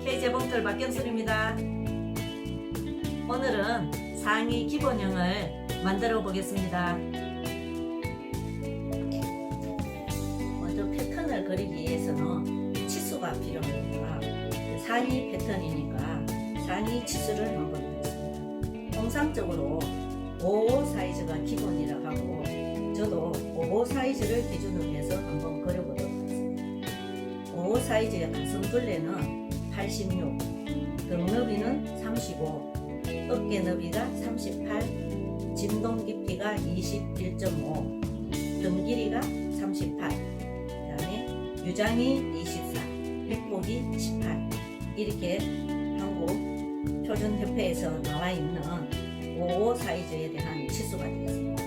K재봉틀 박경술입니다. 오늘은 상의 기본형을 만들어 보겠습니다. 먼저 패턴을 그리기 위해서는 치수가 필요합니다. 상의 패턴이니까 상의 치수를 한번 하겠습니다. 통상적으로 55 사이즈가 기본이라고 하고 저도 55 사이즈를 기준으로 해서 한번 그려보도록 하겠습니다. 55 사이즈의 가슴둘레는 86, 등 너비는 35, 어깨 너비가 38, 진동 깊이가 21.5, 등 길이가 38, 그 다음에 유장이 24, 윗폭이 18. 이렇게 한국 표준협회에서 나와 있는 55 사이즈에 대한 치수가 되겠습니다.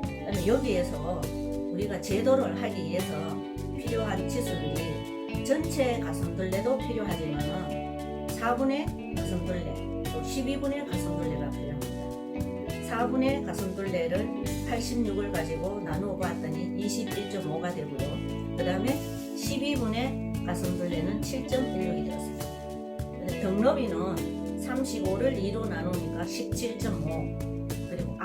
그다음에 여기에서 우리가 제도를 하기 위해서 필요한 치수들이 전체 가슴둘레도 필요하지만 4분의 가슴둘레, 또 12분의 가슴둘레가 필요합니다. 4분의 가슴둘레를 86을 가지고 나누어 봤더니 21.5가 되고요. 그 다음에 12분의 가슴둘레는 7.16이 되었습니다. 등 너비는 35를 2로 나누니까 17.5. 그리고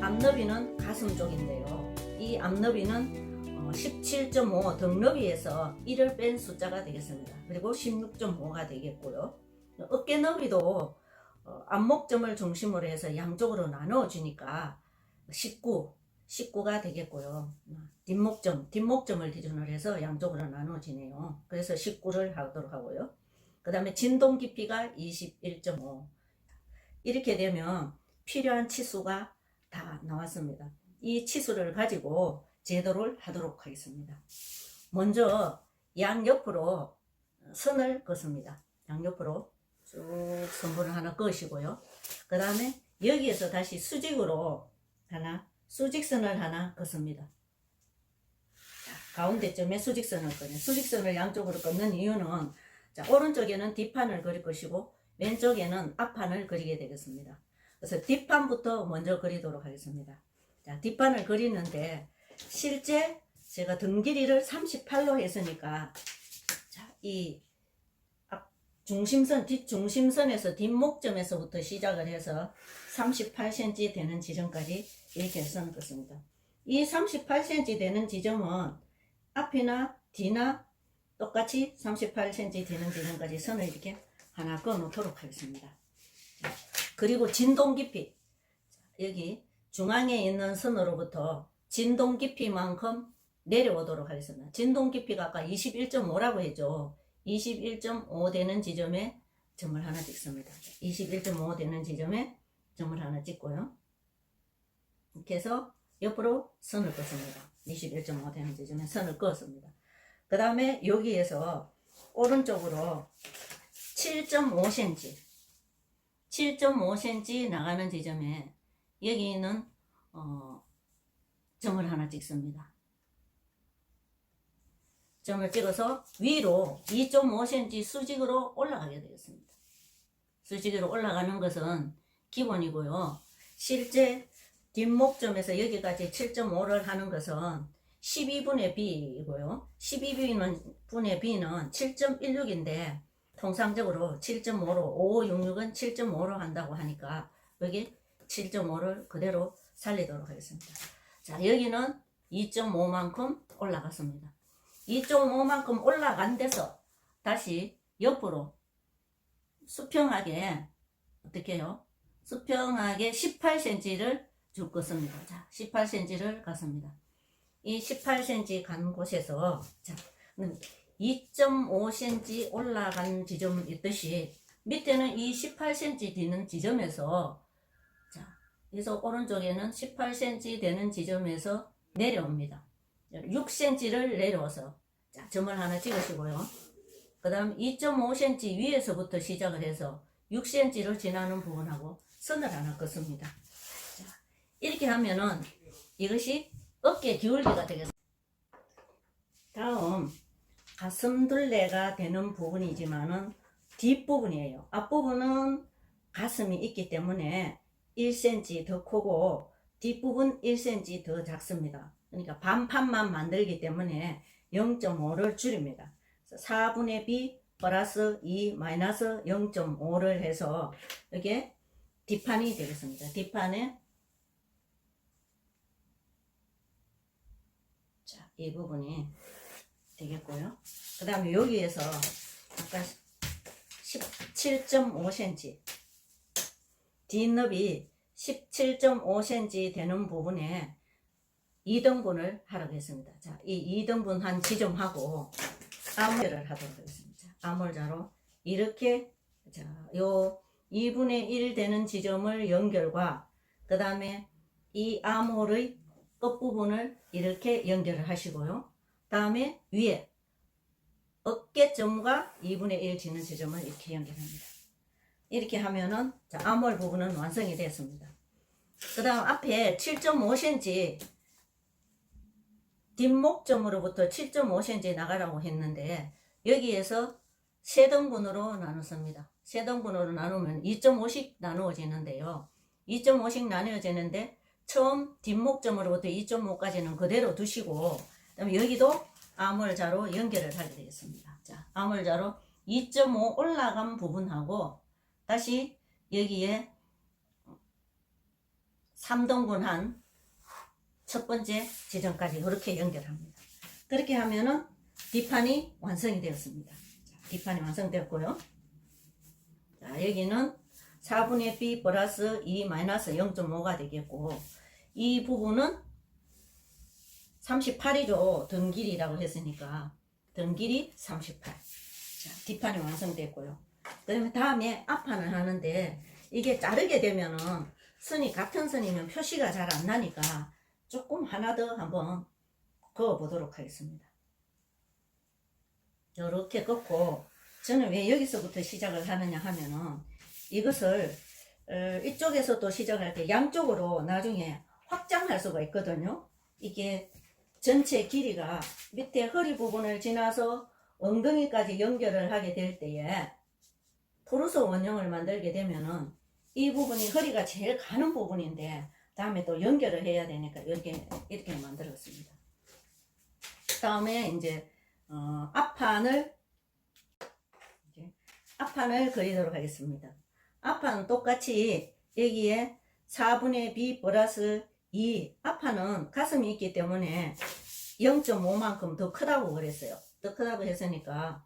앞너비는 가슴 쪽인데요. 이 앞너비는 17.5 등 너비에서 1을 뺀 숫자가 되겠습니다. 그리고 16.5가 되겠고요. 어깨 너비도 앞목점을 중심으로 해서 양쪽으로 나누어 주니까 19가 되겠고요. 뒷목점을 기준으로 해서 양쪽으로 나누어지네요. 그래서 19를 하도록 하고요. 그 다음에 진동 깊이가 21.5. 이렇게 되면 필요한 치수가 다 나왔습니다. 이 치수를 가지고 제도를 하도록 하겠습니다. 먼저 양옆으로 선을 긋습니다. 양옆으로 쭉 선분을 하나 그으시고요. 그 다음에 여기에서 다시 수직선을 하나 긋습니다. 가운데쯤에 수직선을 긋는, 수직선을 양쪽으로 긋는 이유는 오른쪽에는 뒷판을 그릴 것이고 왼쪽에는 앞판을 그리게 되겠습니다. 그래서 뒷판부터 먼저 그리도록 하겠습니다. 뒷판을 그리는데 실제 제가 등 길이를 38로 했으니까 이 뒷중심선에서 뒷목점에서부터 시작을 해서 38cm 되는 지점까지 이렇게 선을 긋습니다. 이 38cm 되는 지점은 앞이나 뒤나 똑같이 38cm 되는 지점까지 선을 이렇게 하나 그어 놓도록 하겠습니다. 그리고 진동 깊이, 여기 중앙에 있는 선으로부터 진동 깊이만큼 내려오도록 하겠습니다. 진동 깊이가 아까 21.5라고 했죠. 21.5 되는 지점에 점을 하나 찍습니다. 21.5 되는 지점에 점을 하나 찍고요. 이렇게 해서 옆으로 선을 긋습니다. 21.5 되는 지점에 선을 그었습니다. 그 다음에 여기에서 오른쪽으로 7.5cm 나가는 지점에 여기는 점을 하나 찍습니다. 점을 찍어서 위로 2.5cm 수직으로 올라가게 되겠습니다. 수직으로 올라가는 것은 기본이고요. 실제 뒷목점에서 여기까지 7.5를 하는 것은 12분의 B이고요. 12분의 B는 7.16인데 통상적으로 7.5로 5566은 7.5로 한다고 하니까 여기 7.5를 그대로 살리도록 하겠습니다. 자, 여기는 2.5만큼 올라갔습니다. 2.5만큼 올라간 데서 다시 옆으로 수평하게 어떻게 해요? 수평하게 18cm를 줄 것입니다. 자, 18cm를 갔습니다. 이 18cm 간 곳에서 2.5cm 올라간 지점 있듯이 밑에는 이 18cm 되는 지점에서 그래서 오른쪽에는 18cm 되는 지점에서 내려옵니다. 6cm를 내려와서 점을 하나 찍으시고요. 그 다음 2.5cm 위에서부터 시작을 해서 6cm를 지나는 부분하고 선을 하나 긋습니다. 이렇게 하면은 이것이 어깨 기울기가 되겠습니다. 다음 가슴둘레가 되는 부분이지만은 뒷부분이에요. 앞부분은 가슴이 있기 때문에 1cm 더 크고 뒷부분 1cm 더 작습니다. 그러니까 반판만 만들기 때문에 0.5를 줄입니다. 4분의 B 플러스 2 마이너스 0.5를 해서 이게 뒷판이 되겠습니다. 뒷판에 자, 이 부분이 되겠고요. 그 다음에 여기에서 아까 17.5cm 뒷너비 17.5cm 되는 부분에 2등분을 하라고 했습니다. 자, 이 2등분 한 지점하고 암홀을 하도록 하겠습니다. 암홀자로 이렇게 자, 요 2분의 1 되는 지점을 연결과 그 다음에 이 암홀의 끝부분을 이렇게 연결을 하시고요. 다음에 위에 어깨점과 2분의 1 지는 지점을 이렇게 연결합니다. 이렇게 하면은 자, 암홀 부분은 완성이 됐습니다. 그 다음 앞에 7.5cm 뒷목점으로부터 7.5cm 나가라고 했는데 여기에서 세 등분으로 나눴습니다. 세 등분으로 나누면 2.5씩 나누어지는데요. 2.5씩 나누어지는데 처음 뒷목점으로부터 2.5까지는 그대로 두시고 그다음에 여기도 암홀자로 연결을 하게 되겠습니다. 자, 암홀자로 2.5 올라간 부분하고 다시 여기에 3등분한 첫 번째 지점까지 이렇게 연결합니다. 그렇게 하면은 뒷판이 완성이 되었습니다. 자, 뒷판이 완성되었고요. 자, 여기는 4분의 b 플러스 2 마이너스 0.5가 되겠고 이 부분은 38이죠. 등 길이라고 했으니까 등 길이 38. 자, 뒷판이 완성됐고요. 그러면 다음에 앞판을 하는데 이게 자르게 되면은 선이 같은 선이면 표시가 잘 안 나니까 조금 하나 더 한번 그어 보도록 하겠습니다. 이렇게 긋고 저는 왜 여기서부터 시작을 하느냐 하면은 이것을 이쪽에서 또 시작할 때 양쪽으로 나중에 확장할 수가 있거든요. 이게 전체 길이가 밑에 허리 부분을 지나서 엉덩이까지 연결을 하게 될 때에 토르소 원형을 만들게 되면은 이 부분이 허리가 제일 가는 부분인데 다음에 또 연결을 해야 되니까 이렇게 만들었습니다. 다음에 이제 앞판을 그리도록 하겠습니다. 앞판은 똑같이 여기에 4분의 b 플러스 2 앞판은 가슴이 있기 때문에 0.5만큼 더 크다고 그랬어요. 더 크다고 했으니까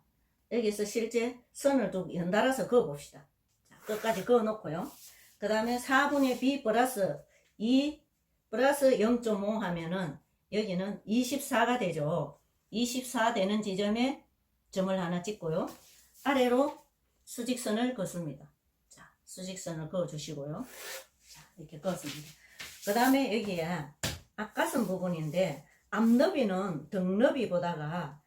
여기서 실제 선을 좀 연달아서 그어 봅시다. 끝까지 그어 놓고요. 그 다음에 4분의 b 플러스 2 플러스 0.5 하면은 여기는 24가 되죠. 24 되는 지점에 점을 하나 찍고요. 아래로 수직선을 긋습니다. 자, 수직선을 그어 주시고요. 자, 이렇게 그었습니다. 그 다음에 여기에 앞가슴 부분인데 앞너비는 등너비보다가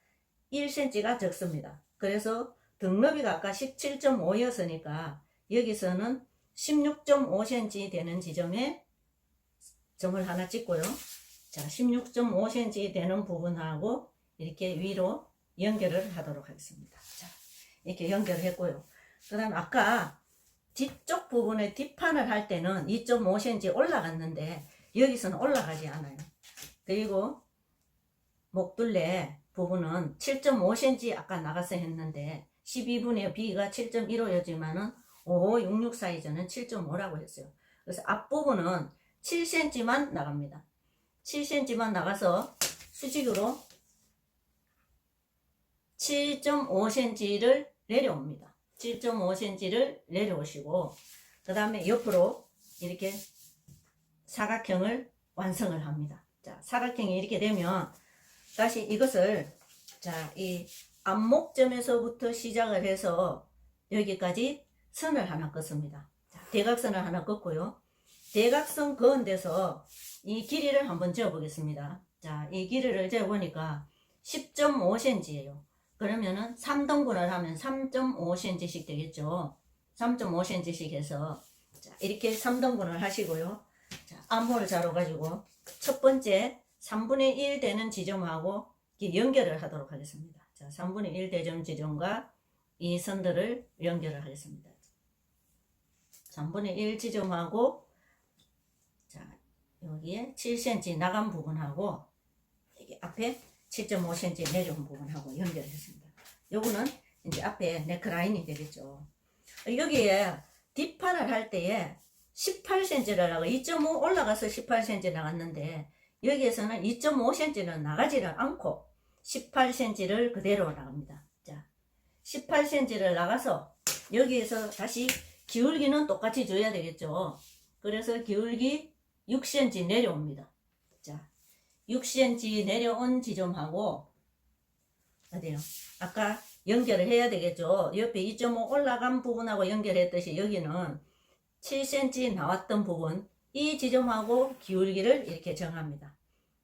1cm가 적습니다. 그래서 등너비가 아까 17.5였으니까 여기서는 16.5cm 되는 지점에 점을 하나 찍고요. 자, 16.5cm 되는 부분하고 이렇게 위로 연결을 하도록 하겠습니다. 자, 이렇게 연결을 했고요. 그 다음 아까 뒤쪽 부분에 뒷판을 할 때는 2.5cm 올라갔는데 여기서는 올라가지 않아요. 그리고 목둘레 부분은 7.5cm 아까 나갔어 했는데 12분의 b가 7.15였지만은 5566 사이즈는 7.5라고 했어요. 그래서 앞부분은 7cm만 나갑니다. 7cm만 나가서 수직으로 7.5cm를 내려옵니다. 7.5cm를 내려오시고 그 다음에 옆으로 이렇게 사각형을 완성을 합니다. 자, 사각형이 이렇게 되면 다시 이것을 자, 이 앞목점에서부터 시작을 해서 여기까지 선을 하나 긋습니다. 자, 대각선을 하나 긋고요. 대각선 그은 데서 이 길이를 한번 재어 보겠습니다. 자, 이 길이를 재어 보니까 10.5cm예요. 그러면은 3등분을 하면 3.5cm씩 되겠죠. 3.5cm씩 해서 자, 이렇게 3등분을 하시고요. 자, 암홀 자로 가지고 첫 번째 3분의 1 되는 지점하고 연결을 하도록 하겠습니다. 자, 3분의 1 되는 지점과 이 선들을 연결을 하겠습니다. 3분의 1 지점하고 자, 여기에 7cm 나간 부분하고 여기 앞에 7.5cm 내려온 부분하고 연결했습니다. 요거는 이제 앞에 네크라인이 되겠죠. 여기에 뒷판을 할 때에 18cm를 나가 2.5 올라가서 18cm 나갔는데 여기에서는 2.5cm는 나가지를 않고 18cm를 그대로 나갑니다. 자, 18cm를 나가서 여기에서 다시 기울기는 똑같이 줘야 되겠죠. 그래서 기울기 6cm 내려옵니다. 자, 6cm 내려온 지점하고 어디요? 아까 연결을 해야 되겠죠. 옆에 2.5 올라간 부분하고 연결했듯이 여기는 7cm 나왔던 부분, 이 지점하고 기울기를 이렇게 정합니다.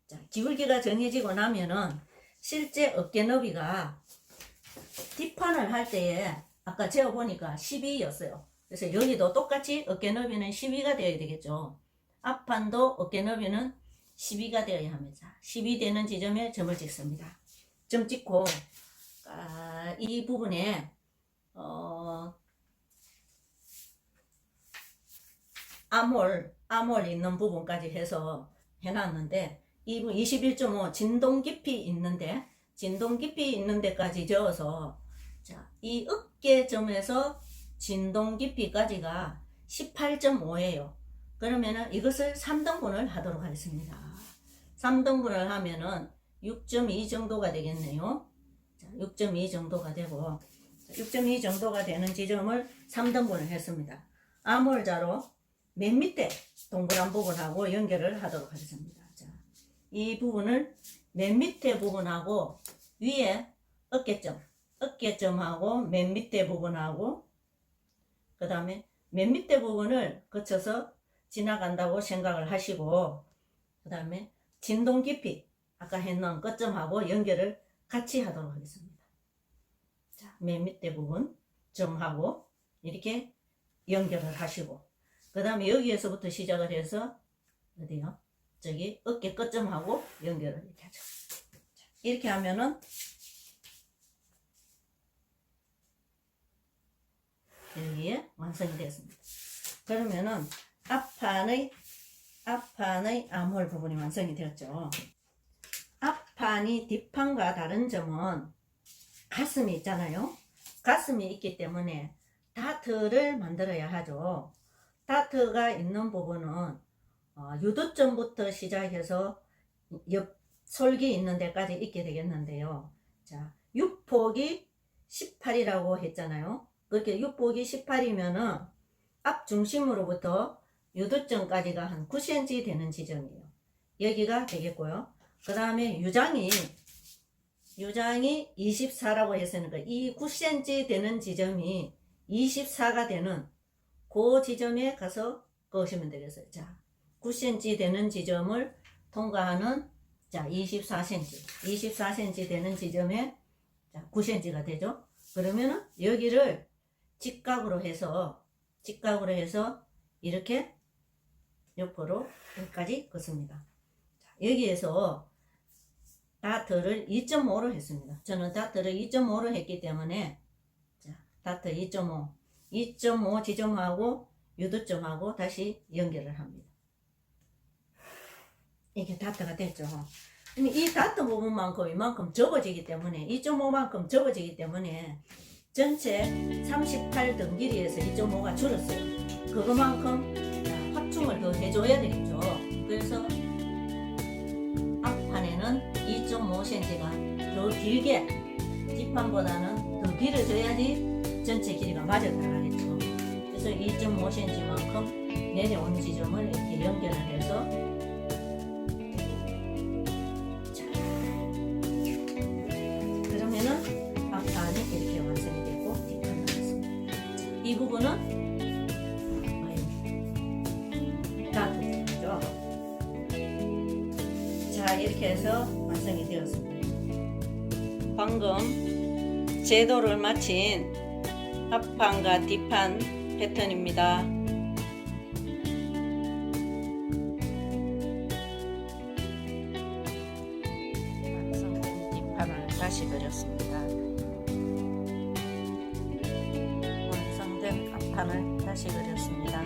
자, 기울기가 정해지고 나면은 실제 어깨 너비가 뒷판을 할 때에 아까 재어보니까 12였어요. 그래서 여기도 똑같이 어깨 너비는 12가 되어야 되겠죠. 앞판도 어깨 너비는 12가 되어야 합니다. 12 되는 지점에 점을 찍습니다. 점 찍고 이 부분에 아몰 있는 부분까지 해서 해놨는데 이 부분 21.5 진동 깊이 있는데 진동 깊이 있는 데까지 저어서 자, 이 어깨점에서 진동 깊이까지가 18.5예요. 그러면은 이것을 3등분을 하도록 하겠습니다. 3등분을 하면은 6.2 정도가 되겠네요. 자, 6.2 정도가 되고 6.2 정도가 되는 지점을 3등분을 했습니다. 아몰자로 맨 밑에 동그란 부분하고 연결을 하도록 하겠습니다. 자, 이 부분을 맨 밑에 부분하고 위에 어깨점하고 맨 밑에 부분하고 그 다음에 맨 밑에 부분을 거쳐서 지나간다고 생각을 하시고 그 다음에 진동 깊이 아까 했는 끝점하고 연결을 같이 하도록 하겠습니다. 자, 맨 밑에 부분 점하고 이렇게 연결을 하시고 그 다음에 여기에서부터 시작을 해서 어디요? 저기 어깨 끝점하고 연결을 이렇게 하죠. 이렇게 하면은 여기에 완성이 되었습니다. 그러면은 앞판의 아몰 부분이 완성이 되었죠. 앞판이 뒷판과 다른 점은 가슴이 있잖아요. 가슴이 있기 때문에 다트를 만들어야 하죠. 다트가 있는 부분은 유도점부터 시작해서 옆 솔기 있는 데까지 있게 되겠는데요. 자, 육폭이 18이라고 했잖아요. 그렇게 육폭이 18이면은 앞 중심으로부터 유도점까지가 한 9cm 되는 지점이에요. 여기가 되겠고요. 그 다음에 유장이 24라고 했으니까 이 9cm 되는 지점이 24가 되는 그 지점에 가서 그으시면 되겠어요. 자, 9cm 되는 지점을 통과하는 자 24cm 되는 지점에 자 9cm가 되죠. 그러면은 여기를 직각으로 해서 이렇게 옆으로 여기까지 긋습니다. 자, 여기에서 다트를 2.5로 했습니다. 저는 다트를 2.5로 했기 때문에 자, 다트 2.5 지점하고 유도점하고 다시 연결을 합니다. 이게 다트가 됐죠. 이 다트 부분만큼 이만큼 접어지기 때문에 2.5만큼 접어지기 때문에 전체 38등 길이에서 2.5가 줄었어요. 그거만큼 확충을 더 해줘야 되겠죠. 그래서 앞판에는 2.5cm가 더 길게 뒷판보다는 더 길어져야지 전체 길이가 맞아 나가겠죠. 그래서 2.5cm만큼 내려온 지점을 이렇게 연결을 해서 앞판이 이렇게 완성이 되고 뒷판 나왔습니다. 이 부분은 다트죠. 자, 이렇게 해서 완성이 되었습니다. 방금 제도를 마친 앞판과 뒷판 패턴입니다. 완성된 뒷판을 다시 그렸습니다. 앞판을 다시 그렸습니다.